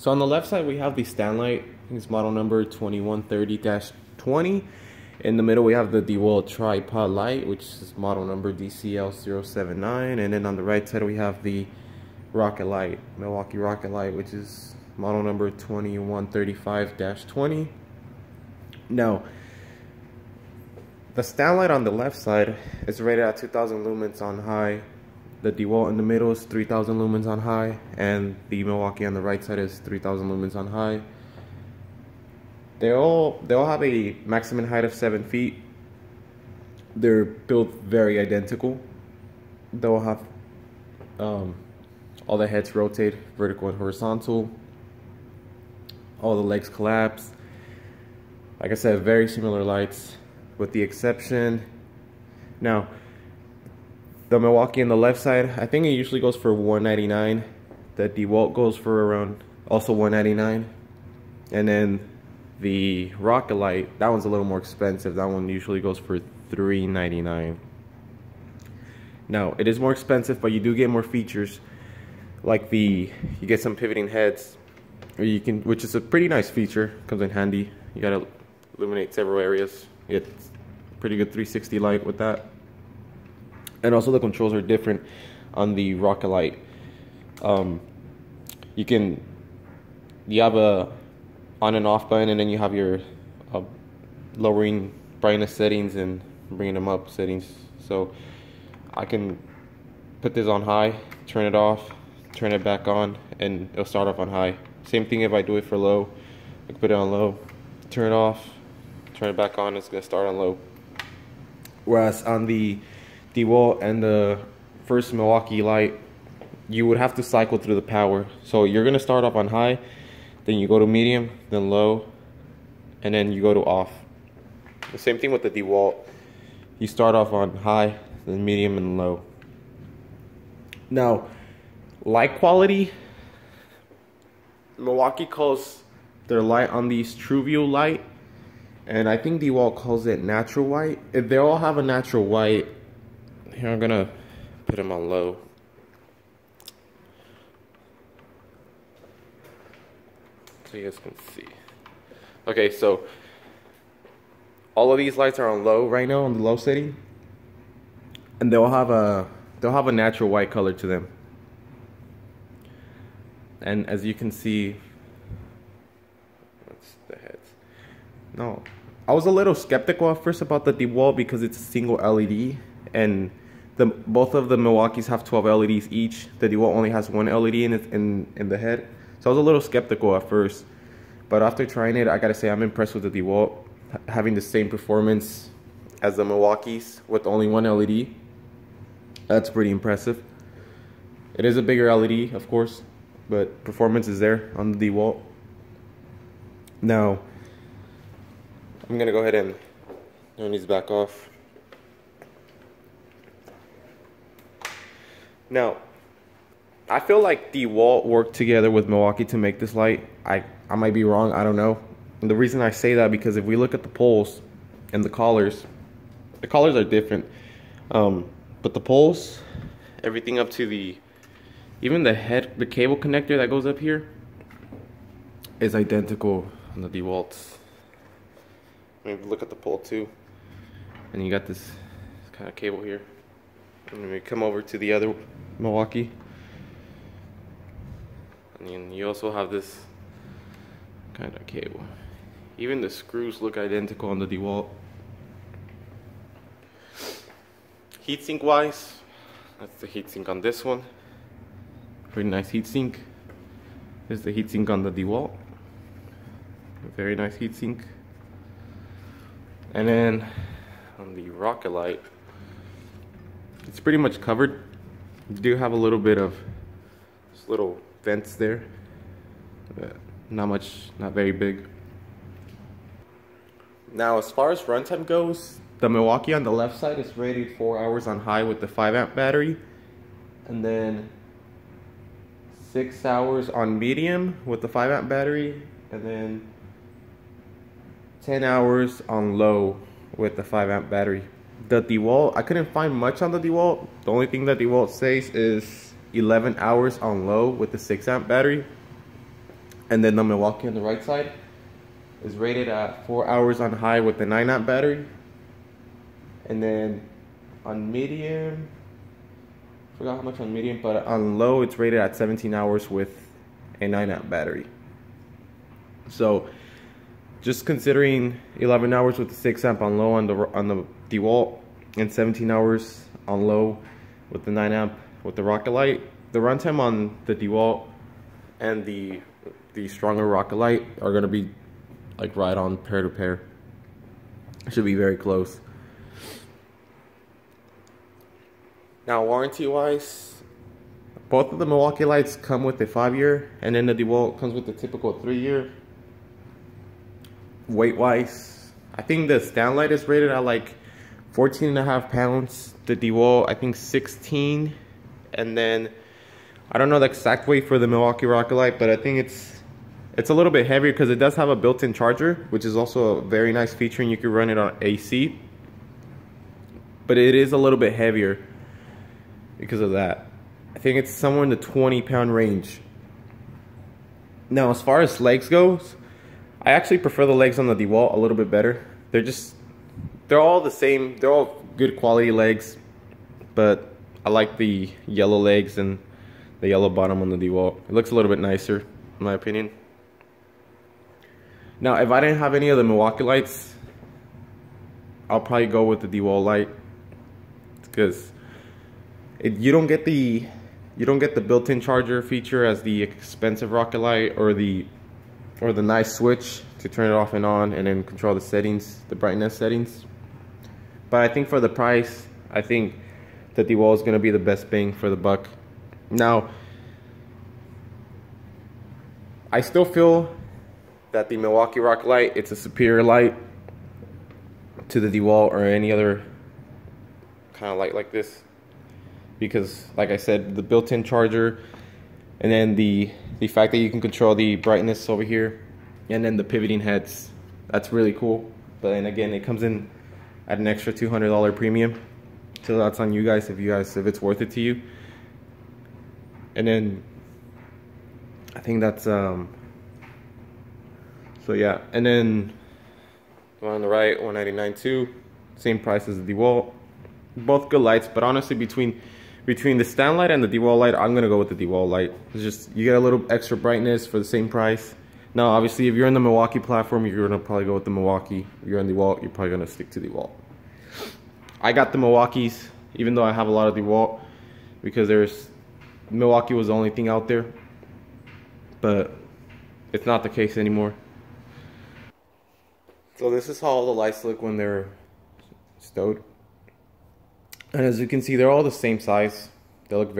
So on the left side we have the stand light. I think it's model number 2130-20. In the middle we have the Dewalt tripod light, which is model number DCL079. And then on the right side we have the rocket light, Milwaukee rocket light, which is model number 2135-20. Now, the stand light on the left side is rated at 2000 lumens on high. The Dewalt in the middle is 3000 lumens on high, and the Milwaukee on the right side is 3000 lumens on high. They all have a maximum height of 7 feet. They're built very identical. They'll have all the heads rotate vertical and horizontal. All the legs collapse. Like I said, very similar lights, with the exception. Now, the Milwaukee on the left side, I think it usually goes for $199. The Dewalt goes for around also $199. And then the rocket light, that one's a little more expensive. That one usually goes for $399. Now, it is more expensive, but you do get more features. Like you get some pivoting heads, or you can, which is a pretty nice feature, comes in handy. You gotta illuminate several areas. It's pretty good 360 light with that. And also the controls are different on the rocket light. You have a on and off button, and then you have your lowering brightness settings and bringing them up settings. So I can put this on high, turn it off, turn it back on, and it'll start off on high. Same thing if I do it for low. I can put it on low, turn it off, turn it back on, it's gonna start on low. Whereas on the Dewalt and the first Milwaukee light, you would have to cycle through the power. So you're gonna start off on high, then you go to medium, then low, and then you go to off. The same thing with the Dewalt. You start off on high, then medium, and low. Now, light quality, Milwaukee calls their light on these True View light, and I think Dewalt calls it natural white. If they all have a natural white, here I'm gonna put them on low. So you guys can see. Okay, so all of these lights are on low right now, on the low setting, and they'll have a natural white color to them. And as you can see, that's the heads. No, I was a little skeptical at first about the Dewalt because it's a single LED, and both of the Milwaukees have 12 LEDs each. The Dewalt only has one LED in the head. So I was a little skeptical at first, but after trying it, I gotta say I'm impressed with the Dewalt, having the same performance as the Milwaukees with only one LED. That's pretty impressive. It is a bigger LED, of course, but performance is there on the Dewalt. Now, I'm gonna go ahead and turn these back off. Now, I feel like Dewalt worked together with Milwaukee to make this light. I might be wrong, I don't know. And the reason I say that, because if we look at the poles and the collars are different. But the poles, everything up to even the cable connector that goes up here is identical on the Dewalts. Maybe look at the pole too. And you got this kind of cable here. And then we come over to the other Milwaukee. And then you also have this kind of cable. Even the screws look identical on the Dewalt. Heatsink wise, that's the heatsink on this one. Pretty nice heatsink. This is the heatsink on the Dewalt. A very nice heatsink. And then on the rocket light, it's pretty much covered. You do have a little bit of just little vents there, but not very big. Now, as far as runtime goes, the Milwaukee on the left side is rated 4 hours on high with the 5-amp battery, and then 6 hours on medium with the 5-amp battery, and then 10 hours on low with the 5-amp battery. The Dewalt, I couldn't find much on the Dewalt. The only thing that Dewalt says is 11 hours on low with the 6-amp battery, And then the Milwaukee on the right side is rated at 4 hours on high with the 9-amp battery. And then on medium, forgot how much on medium, but on low it's rated at 17 hours with a 9-amp battery. So just considering 11 hours with the 6-amp on low on the Dewalt and 17 hours on low with the 9-amp with the Rocket Light, the runtime on the Dewalt and the stronger Rocket Light are gonna be like right on pair to pair. It should be very close. Now warranty wise, both of the Milwaukee lights come with a 5-year, and then the Dewalt comes with the typical 3-year. Weight wise, I think the stand light is rated at like 14.5 pounds. The Dewalt, I think 16, and then I don't know the exact weight for the Milwaukee Rocket Light, but I think it's a little bit heavier because it does have a built-in charger, which is also a very nice feature, and you can run it on AC. But it is a little bit heavier because of that. I think it's somewhere in the 20-pound range. Now, as far as legs goes, I actually prefer the legs on the Dewalt a little bit better. They're all the same. They're all good quality legs, but I like the yellow legs and the yellow bottom on the Dewalt. It looks a little bit nicer, in my opinion. Now, if I didn't have any of the Milwaukee lights, I'll probably go with the Dewalt light, because you don't get the built-in charger feature as the expensive Rocket Light, or the nice switch to turn it off and on and then control the settings, the brightness settings. But I think for the price, I think the Dewalt is going to be the best bang for the buck. Now, I still feel that the Milwaukee Rocket Light, it's a superior light to the Dewalt or any other kind of light like this, because like I said, the built-in charger, and then the fact that you can control the brightness over here, and then the pivoting heads, that's really cool. But then again, it comes in at an extra $200 premium, so that's on you guys if it's worth it to you. And then I think that's so yeah. And then the one on the right, $199 too, same price as the Dewalt. Both good lights, but honestly, between the stand light and the Dewalt light, I'm gonna go with the Dewalt light. It's just, you get a little extra brightness for the same price. Now, obviously, if you're in the Milwaukee platform, you're gonna probably go with the Milwaukee. If you're on Dewalt, you're probably gonna stick to Dewalt. I got the Milwaukees, even though I have a lot of Dewalt, because Milwaukee was the only thing out there, but it's not the case anymore. So this is how all the lights look when they're stowed. And as you can see, they're all the same size. They look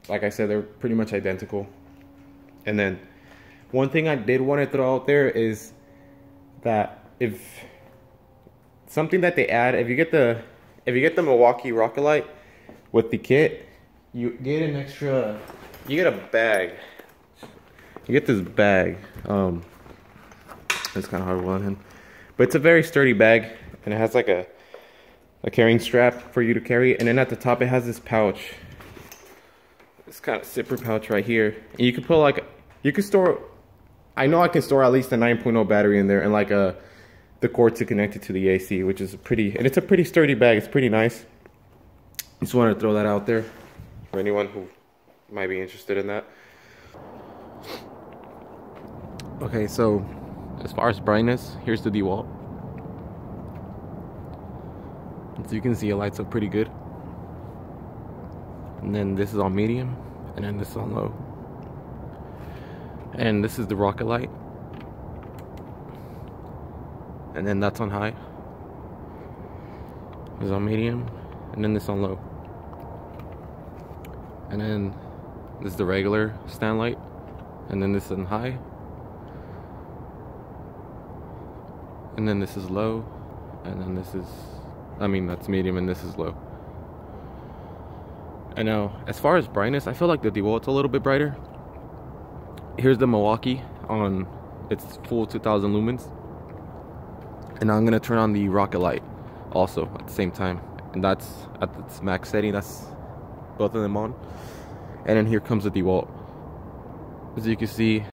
like I said, they're pretty much identical. And then one thing I did want to throw out there is that if something that they add, if you get the Milwaukee Rocket Light with the kit, you get an extra, you get a bag. You get this bag. It's kind of hard to hold in, but it's a very sturdy bag, and it has like a carrying strap for you to carry, and then at the top it has this pouch, this kind of zipper pouch right here, and you can put I know I can store at least a 9.0 battery in there, and like the cord to connect it to the AC, which is it's a pretty sturdy bag. It's pretty nice. Just wanted to throw that out there for anyone who might be interested in that. Okay, so as far as brightness, here's the Dewalt. So you can see it lights up pretty good. And then this is on medium, and then this is on low. And this is the Rocket Light. And then that's on high. This is on medium, and then this on low. And then this is the regular stand light, and then this is on high. And then this is low, and then this is, that's medium, and this is low. And now, as far as brightness, I feel like the Dewalt's a little bit brighter. Here's the Milwaukee on its full 2000 lumens. And now I'm gonna turn on the Rocket Light also at the same time. And that's at its max setting, that's both of them on. And then here comes the Dewalt. As you can see,